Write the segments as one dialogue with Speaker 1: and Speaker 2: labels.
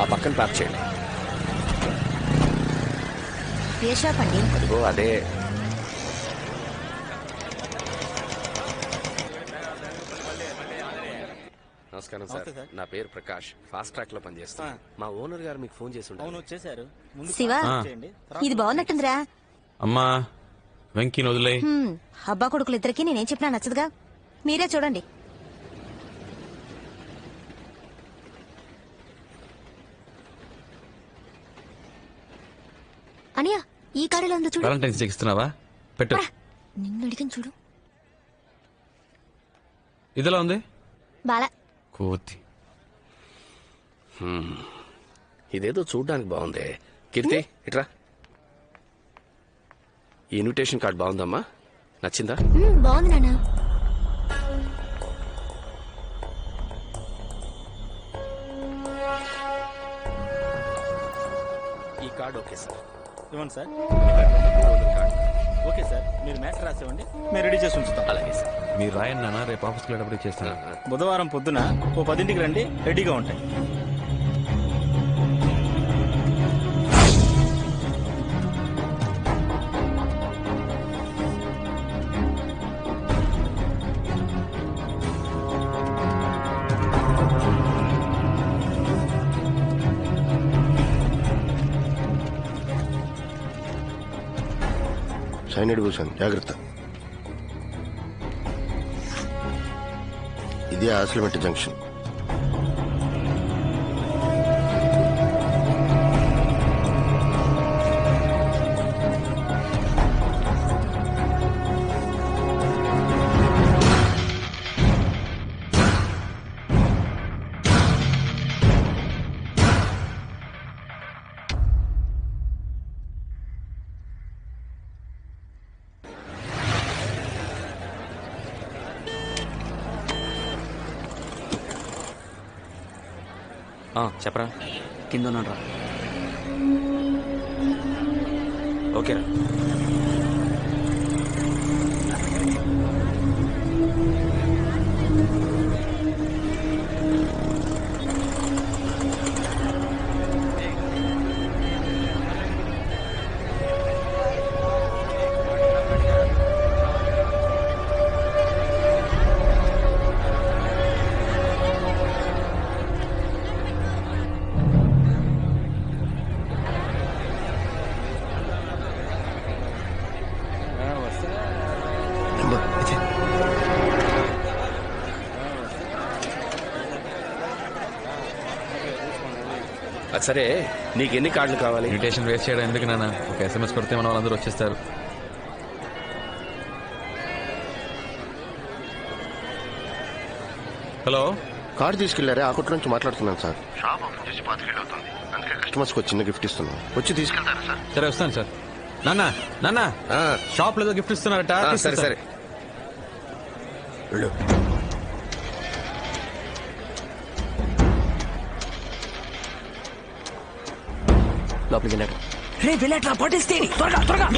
Speaker 1: ఆ పక్కన పార్క్ చేయండి.
Speaker 2: ఏ షాప్ అండి?
Speaker 1: అదిగో అదే. నమస్కారం సార్, నా పేరు ప్రకాష్, ఫాస్ట్ ట్రాక్ లో పనిచేస్తాను. మా ఓనర్ గారు మీకు ఫోన్ చేసి ఉంటారు.
Speaker 2: శివ, ఇది బాగున్నట్టుందిరా.
Speaker 3: అమ్మా వెంకీని వదిలే.
Speaker 2: అబ్బా కొడుకులు ఇద్దరికి నేనేం చెప్పినా నచ్చదుగా, మీరే చూడండి. అనియా, ఈ కాడలో ఉందో చూడు.
Speaker 3: వాలంటైన్స్ డే ఇస్తున్నావా? పెట్టు.
Speaker 2: నిన్ను అడిగిన చూడు.
Speaker 3: ఇదిలా ఉంది
Speaker 2: బాలా.
Speaker 3: కోతి.
Speaker 1: ఇదేదో చూడ్డానికి బాగుంది. కీర్తి ఇట్రా. ఈ ఇన్విటేషన్ కార్డ్ బాగుందమ్మా, నచ్చిందా?
Speaker 2: బాగుంది నాన్న.
Speaker 1: ఈ కార్డ్ ఓకే సార్.
Speaker 4: ఇవ్వండి సార్. ఓకే సార్, మీరు మ్యాచ్ రాసివ్వండి, మేము రెడీ చేసి ఉంచుతాం.
Speaker 1: అలాగే సార్.
Speaker 3: మీరు రాయండి నాన్న, రేపు ఆఫీస్కి వెళ్ళేటప్పుడు చేస్తాను.
Speaker 4: బుధవారం పొద్దున 10ంటికి రండి, రెడీగా ఉంటాయి.
Speaker 5: సైనైడ్ భూషణ్, జాగ్రత్త. ఇది ఆసిలమెట్ జంక్షన్.
Speaker 1: చెప్పరా. కింద ఉన్నాడు రా. ఓకేరా. సరే, నీకు ఎన్ని కార్డులు కావాలి?
Speaker 3: ఇన్విటేషన్ వేస్ట్ చేయడం ఎందుకు నాన్న, ఒక SMS కొడితే మన వాళ్ళందరూ వచ్చేస్తారు. హలో,
Speaker 5: కార్డు తీసుకెళ్లారే, ఆ కొట్టు నుంచి మాట్లాడుతున్నాను సార్. షాప్ ఓపెన్ చేసి 5 ఏళ్ళు అవుతుంది, అందుకే కస్టమర్స్ కి చిన్న గిఫ్ట్ ఇస్తున్నాను. వచ్చి తీసుకెళ్తారా సార్?
Speaker 3: సరే వస్తాను సార్. నాన్న నాన్న, షాప్ లో గిఫ్ట్ ఇస్తున్నారట.
Speaker 1: సరే సరే
Speaker 5: వెళ్ళు.
Speaker 1: లోపలికి వెళ్ళాడు.
Speaker 6: రే వెళ్ళట్లా, పట్టేస్తే త్వరగా త్వరగా.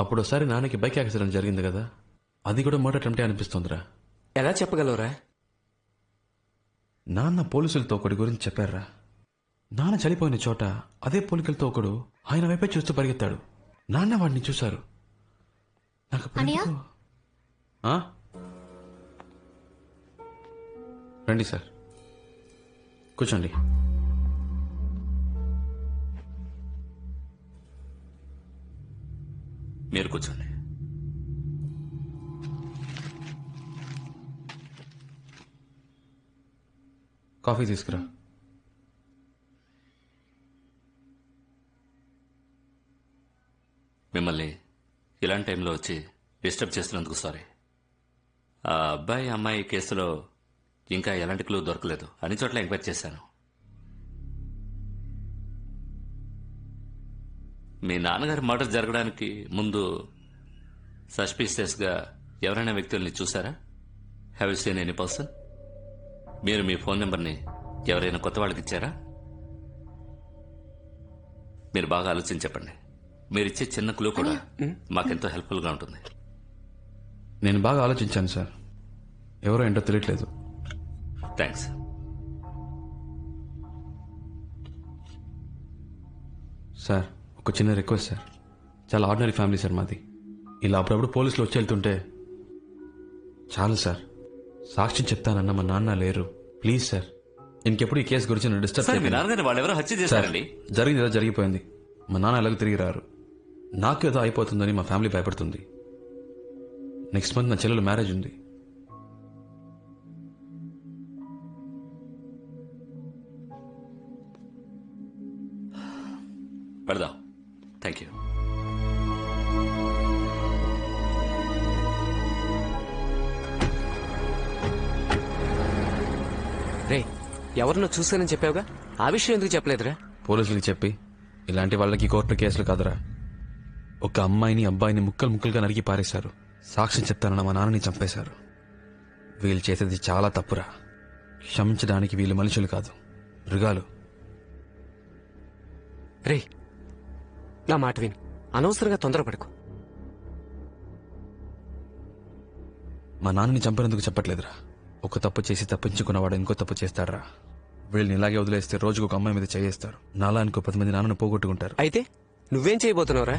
Speaker 3: అప్పుడు ఒకసారి నాన్నకి బైక్ యాక్సిడెంట్ జరిగింది కదా, అది కూడా మర్డర్ అటెంప్టే అనిపిస్తుందిరా.
Speaker 6: ఎలా చెప్పగలవురా?
Speaker 3: నాన్న పోలీసులతో ఒకటి గురించి చెప్పారా. నాన్న చనిపోయిన చోట అదే పోలికలతో ఒకడు ఆయన వైపే చూస్తూ పరిగెత్తాడు. నాన్న వాడిని చూశారు. నాకు అప్పుడు
Speaker 2: అన్నయ్య?
Speaker 3: ఎందుకో- ఆ? రండి సార్, కూర్చోండి.
Speaker 7: మీరు కూర్చోండి.
Speaker 3: కాఫీ తీసుకురా.
Speaker 7: మిమ్మల్ని ఇలాంటి టైంలో వచ్చి డిస్టర్బ్ చేస్తున్నందుకు సారీ. ఆ అబ్బాయి అమ్మాయి కేసులో ఇంకా ఎలాంటి క్లూ దొరకలేదు. అన్ని చోట్ల ఎంక్వైరీ చేశాను. మీ నాన్నగారి మర్డర్ జరగడానికి ముందు సస్పీషియస్గా ఎవరైనా వ్యక్తుల్ని చూసారా? Have you seen any person? మీరు మీ ఫోన్ నెంబర్ని ఎవరైనా కొత్త వాళ్ళకి ఇచ్చారా? మీరు బాగా ఆలోచించి చెప్పండి. మీరిచ్చే చిన్న క్లూ కూడా మాకెంతో హెల్ప్ఫుల్గా ఉంటుంది.
Speaker 3: నేను బాగా ఆలోచించాను సార్, ఎవరో ఏంటో తెలియట్లేదు.
Speaker 7: థ్యాంక్స్.
Speaker 3: సార్, ఒక చిన్న రిక్వెస్ట్ సార్. చాలా ఆర్డినరీ ఫ్యామిలీ సార్ మాది. ఇలా అప్పుడప్పుడు పోలీసులు వచ్చి వెళ్తుంటే చాలు సార్. సాక్ష్యం చెప్తానన్న మా నాన్న లేరు. ప్లీజ్ సార్, ఇంకెప్పుడు ఈ కేసు గురించి నన్ను డిస్టర్బ్
Speaker 7: సార్, మీ
Speaker 3: చేయకండి.
Speaker 7: నాన్నగారిని వాళ్ళు ఎవరో హత్య
Speaker 3: సార్,
Speaker 7: చేశారండి.
Speaker 3: జరిగింది ఏదో జరిగిపోయింది. మా నాన్న ఎలాగో తిరిగి రారు. నాకు ఏదో అయిపోతుందని మా ఫ్యామిలీ భయపడుతుంది. నెక్స్ట్ మంత్ నా చెల్లెలు మ్యారేజ్ ఉంది.
Speaker 7: పెడదాం. Thank you.
Speaker 6: రే, ఎవరినో చూసానని చెప్పావుగా, ఆ విషయం ఎందుకు చెప్పలేదురా?
Speaker 3: పోలీసులకి చెప్పి ఇలాంటి వాళ్ళకి కోర్టు కేసులు కాదురా. ఒక అమ్మాయిని అబ్బాయిని ముక్కలు ముక్కలుగా నరికి పారేశారు. సాక్ష్యం చెప్తానన్న మా నాన్నని చంపేశారు. వీళ్ళు చేసేది చాలా తప్పురా. క్షమించడానికి వీళ్ళు మనుషులు కాదు, మృగాలు.
Speaker 6: రే, నా మాట విను, అనవసరంగా తొందరపడకు.
Speaker 3: మా నాన్నని చంపినందుకు చెప్పట్లేదురా. ఒక తప్పు చేసి తప్పించుకున్నవాడు ఇంకో తప్పు చేస్తాడరా. వీళ్ళని ఇలాగే వదిలేస్తే రోజుకు ఒక అమ్మాయి మీద చేయేస్తారు. నాలా ఇంకో 10 మంది నాన్నను పోగొట్టుకుంటారు.
Speaker 6: అయితే నువ్వేం చేయబోతున్నావురా?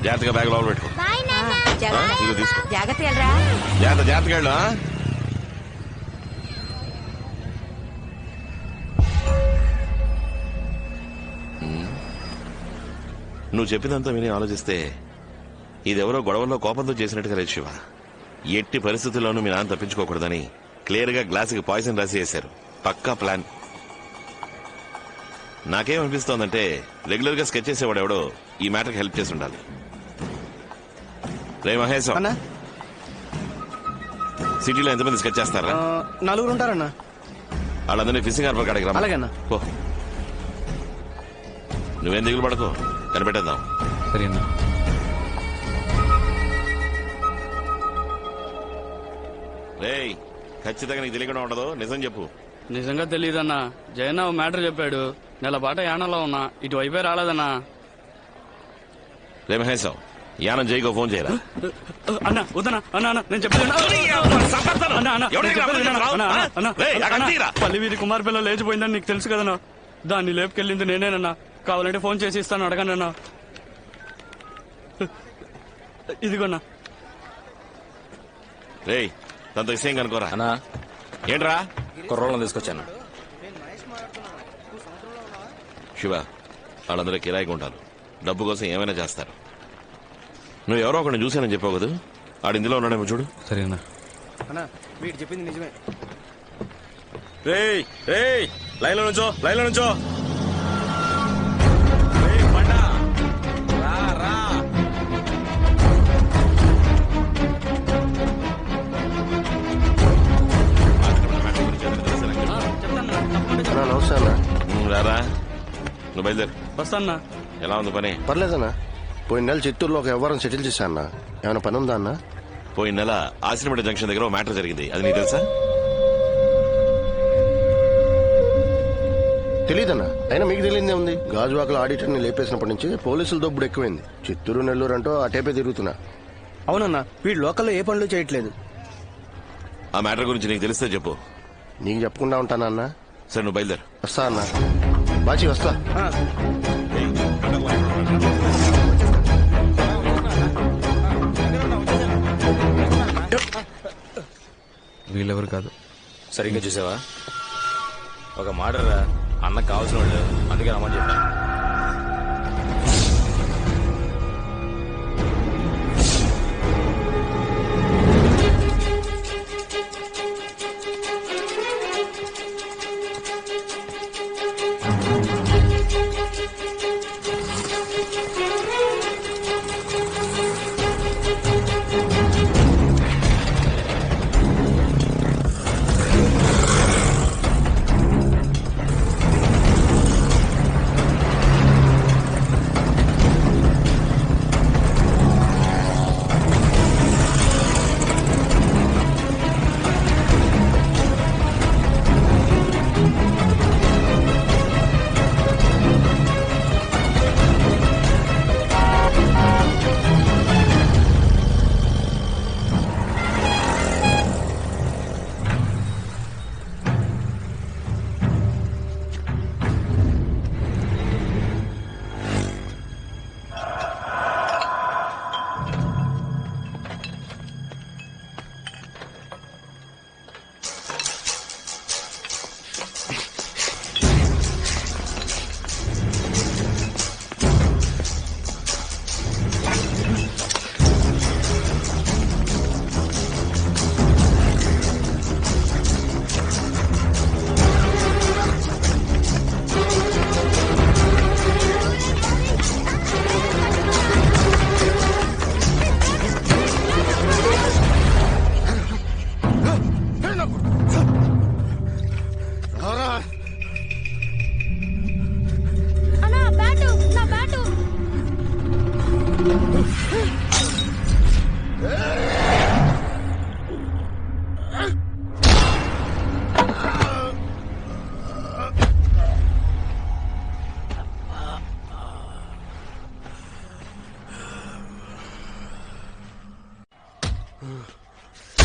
Speaker 5: జాగ్రత్తగా బ్యాగ్ లోపల పెట్టుకో. ఇదిగో తీసుకో.
Speaker 2: జాగ్రత్త వెళ్ళరా.
Speaker 5: జాగ్రత్తగా వెళ్ళు. నువ్వు చెప్పినంతా విని ఆలోచిస్తే ఇదెవరో గొడవల్లో కోపంతో చేసినట్టుగా లేదు శివ. ఎట్టి పరిస్థితుల్లోనూ మీ నాన్న తప్పించుకోకూడదని క్లియర్ గా గ్లాసుకి పాయిజన్ రాసి వేశారు. పక్కా ప్లాన్. నాకేమనిపిస్తోందంటే రెగ్యులర్ గా స్కెచ్ చేసేవాడు ఎవడో ఈ మ్యాటర్కి హెల్ప్ చేసి ఉండాలి. రే మహేష్, సిటీలో ఎంతమంది స్కెచ్ చేస్తారా?
Speaker 8: 4 ఉంటారన్నా.
Speaker 5: వాళ్ళందరినీ ఫిషింగ్ హార్బర్ కాడికి రా.
Speaker 8: అలాగేనా.
Speaker 5: పో. నువ్వేం దిగులు పడకు, కనిపెట్టేద్దాం.
Speaker 3: సరేనా?
Speaker 5: రేయ్, ఖచ్చితంగా నీకు తెలియకుండా ఉండదు, నిజం చెప్పు.
Speaker 9: నిజంగా తెలియదన్నా. జయన్న ఓ మ్యాటర్ చెప్పాడు. నెల పాట యానంలో ఉన్నా, ఇటువైపే రాలేదన్నా.
Speaker 5: రే మహేశ్, యానం జైకో ఫోన్ చేయరా.
Speaker 9: అన్నా వద్దనా, అన్నా అన్నా నేను చెప్పేది అన్నా, అన్నా, నేను చెప్పేది వినన్నా. అన్నా, అన్నా, అన్నా, పల్లి వీధి కుమార్ పిల్ల లేచిపోయిందని నీకు తెలుసు కదన్నా. దాన్ని లేపుకెళ్ళింది నేనేనన్నా. కావాలంటే ఫోన్ చేసి ఇస్తాను, అడగనన్నా. ఇదిగోన్నా.
Speaker 5: రేయ్, తనతో విషయం కనుకోరా.
Speaker 4: అన్నా,
Speaker 5: ఏంట్రా?
Speaker 4: కుర్రోళ్ళని తీసుకొచ్చాను.
Speaker 5: శివ, వాళ్ళందరూ కిరాయికి ఉంటారు. డబ్బు కోసం ఏమైనా చేస్తారు. నువ్వు ఎవరో ఒకరిని చూశానని చెప్పావు కదా, ఆడు ఇందులో ఉన్నాడేమో చూడు.
Speaker 3: సరేనా?
Speaker 8: అన్నా, వీడు చెప్పింది నిజమే.
Speaker 4: రేయ్ రేయ్, లైన్లో నుంచో, లైన్లో నుంచో.
Speaker 5: అన్నా, నమస్తే అన్న. రారా, నువ్వు బయలుదేరు.
Speaker 9: వస్తాన్నా.
Speaker 5: ఎలా ఉంది పని? పర్లేదన్నా.
Speaker 10: పోయిన నెల చిత్తూరులో ఒక వ్యవహారం సెటిల్ చేశా అన్న. ఏమైనా పని ఉందా అన్న?
Speaker 5: పోయిన నెల ఆశ్రమేట జంక్షన్ దగ్గర ఓ మ్యాటర్ జరిగింది, అది నీకు తెలుసా?
Speaker 10: తెలీదన్నా. అయినా మీకు తెలియదే ఉంది. గాజువాకల ఆడిటర్ని లేపేసినప్పటి నుంచి పోలీసుల దొబ్బుడు ఎక్కువైంది. చిత్తూరు నెల్లూరు అంటూ అటేపే తిరుగుతున్నా.
Speaker 8: అవునన్నా, వీడు లోకల్లో ఏ పనులు చేయట్లేదు.
Speaker 5: ఆ మ్యాటర్ గురించి నీకు తెలిస్తే చెప్పు.
Speaker 10: నీకు చెప్పకుండా ఉంటానా అన్న?
Speaker 5: సరే, నువ్వు బయలుదేరు.
Speaker 10: వస్తా అన్న. బాచి వస్తా.
Speaker 3: వీళ్ళెవరు కాదు.
Speaker 4: సరిగ్గా చూసావా? ఒక మర్డర్ రా, అన్నకు కావాల్సిన వాళ్ళు, అందుకే రమ్మని చెప్పా.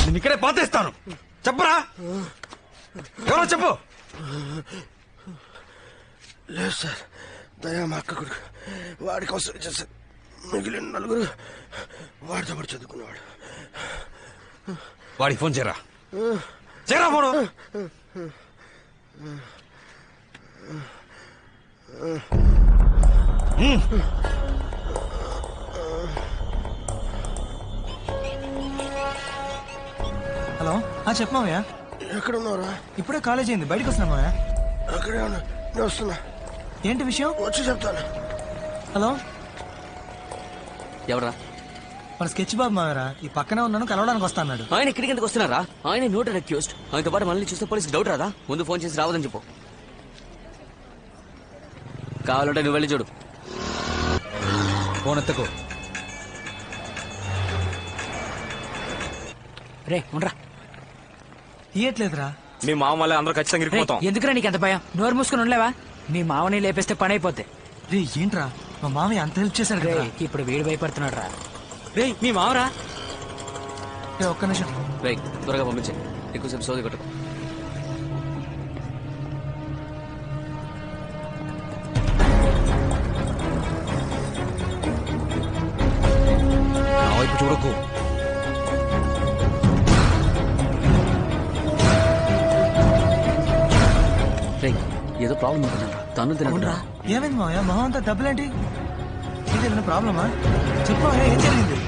Speaker 3: నేను ఇక్కడే పాతేస్తాను. చెప్పరా, ఎవరో చెప్పు.
Speaker 10: లేదు సార్, దయా మా అక్క కొడుకు. వాడి కోసం చేశారు. మిగిలిన నలుగురు వాడితో పాటు చదువుకునేవాడు.
Speaker 3: వాడికి ఫోన్ చేయరా, చేయరా ఫోను.
Speaker 8: హలో, చెప్పమావయ్యా.
Speaker 10: ఎక్కడ ఉన్నావురా?
Speaker 8: ఇప్పుడే కాలేజ్ అయింది, బయటకు వస్తున్నామావయ్యా.
Speaker 10: అక్కడే ఉన్నా, నేను వస్తున్నా.
Speaker 8: ఏంటి విషయం?
Speaker 10: వచ్చి చెప్తాను.
Speaker 8: హలో,
Speaker 6: ఎవరా?
Speaker 8: మన స్కెచ్ బాబు మావరా. ఈ పక్కనే ఉన్నాను, కలవడానికి వస్తా అన్నాడు.
Speaker 6: ఆయన ఇక్కడికి ఎందుకు వస్తున్నారా? ఆయన నోట్ అక్యూస్డ్. ఆయనతో పాటు మనల్ని చూస్తే పోలీసుకి డౌట్ రాదా? ముందు ఫోన్ చేసి రావదని చెప్పు. కావాలంటే నువ్వు వెళ్ళి చూడు.
Speaker 3: ఫోన్ ఎత్తకు.
Speaker 6: రే ఉండరా.
Speaker 8: తీయట్లేదురా.
Speaker 4: మీ మామ వల్ల అందరూ ఖచ్చితంగా ఇరికిపోతాం.
Speaker 6: ఎందుకురా నీకు ఎంత భయం? నోరు మూసుకుని ఉండలేవా? మీ మామని లేపేస్తే పని అయిపోద్ది.
Speaker 8: రే ఏంట్రా, మా మామయ్య అంత హెల్ప్ చేశాడు కదా.
Speaker 6: ఇప్పుడు వీడు భయపడుతున్నాడు రా. రే మీ మామరా.
Speaker 8: ఒక్క నిమిషం.
Speaker 6: రే త్వరగా పంపించే, ఎక్కువసేపు సోది కొట్టుకో.
Speaker 3: నా వైపు చూడకు.
Speaker 6: ఏదో ప్రాబ్లం అవుతుందా? తను తినకుండా.
Speaker 8: ఏమైంది మావయ్య, మొహం అంతా డబ్బులేంటి? ఇదేమన్నా ప్రాబ్లమా? చెప్పు ఏం జరిగింది?